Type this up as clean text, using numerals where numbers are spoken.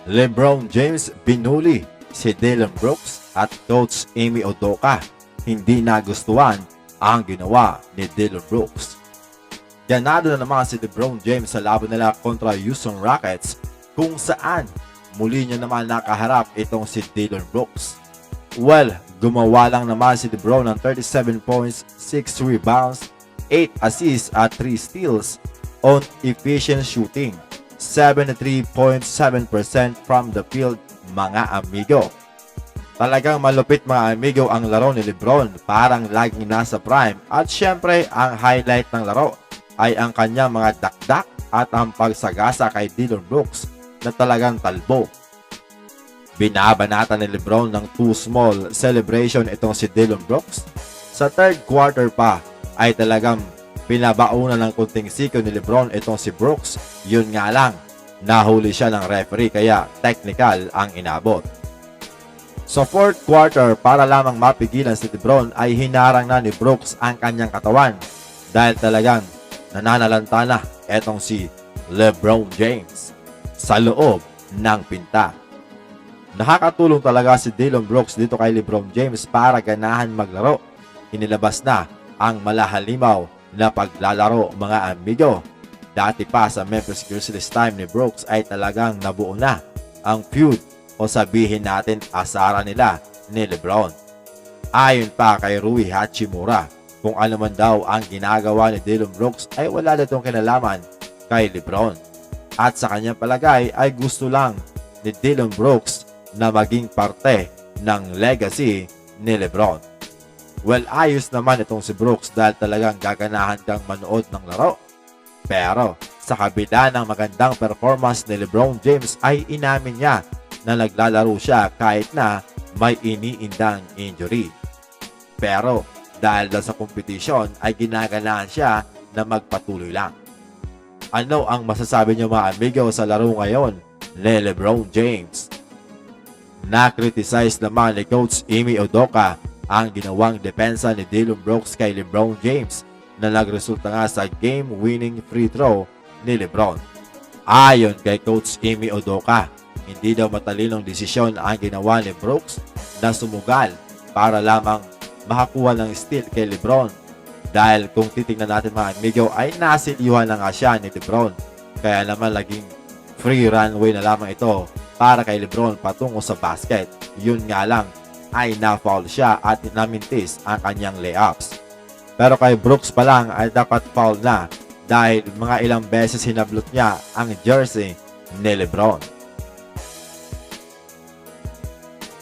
LeBron James binuli si Dillon Brooks at Coach Ime Udoka. Hindi nagustuhan ang ginawa ni Dillon Brooks. Ganado na naman si LeBron James sa laban nila kontra Houston Rockets kung saan muli niya naman nakaharap itong si Dillon Brooks. Well, gumawa lang naman si LeBron ng 37 points, 6 rebounds, 8 assists at 3 steals on efficient shooting. 73.7% from the field, mga amigo. Talagang malupit mga amigo ang laro ni LeBron, parang laging nasa prime. At syempre, ang highlight ng laro ay ang kanyang mga dakdak at ang pagsagasa kay Dillon Brooks na talagang talbo. Binabanatan ni LeBron ng too small celebration itong si Dillon Brooks. Sa third quarter pa ay talagang pinabaunan ng kunting siko ni LeBron itong si Brooks. Yun nga lang, nahuli siya ng referee kaya technical ang inabot. Sa fourth quarter, para lamang mapigilan si LeBron ay hinarang na ni Brooks ang kanyang katawan dahil talagang nananalanta na etong si LeBron James sa loob ng pinta. Nakakatulong talaga si Dillon Brooks dito kay LeBron James para ganahan maglaro. Inilabas na ang malahalimaw na paglalaro mga amigo. Dati pa sa Memphis Grizzlies time ni Brooks ay talagang nabuo na ang feud o sabihin natin asara nila ni LeBron. Ayon pa kay Rui Hachimura, kung ano man daw ang ginagawa ni Dillon Brooks ay wala ditong kinalaman kay LeBron. At sa kanyang palagay ay gusto lang ni Dillon Brooks na maging parte ng legacy ni LeBron. Well, ayos naman itong si Brooks dahil talagang gaganahan kang manood ng laro. Pero sa kabila ng magandang performance ni LeBron James ay inamin niya na naglalaro siya kahit na may iniindang injury. Pero dahil sa kompetisyon ay ginaganahan siya na magpatuloy lang. Ano ang masasabi niyo mga amigo sa laro ngayon ni LeBron James? Na-criticize naman ni Coach Ime Udoka ang ginawang depensa ni Dillon Brooks kay LeBron James na nagresulta nga sa game-winning free throw ni LeBron. Ayon kay Coach Ime Udoka, hindi daw matalinong desisyon ang ginawa ni Brooks na sumugal para lamang makakuha ng steal kay LeBron. Dahil kung titingnan natin mga amigo ay nasilyuhan na nga siya ni LeBron. Kaya naman laging free runway na lamang ito para kay LeBron patungo sa basket. Yun nga lang ay na-foul siya at namintis ang kanyang layups. Pero kay Brooks pa lang ay dapat foul na dahil mga ilang beses hinablot niya ang jersey ni LeBron.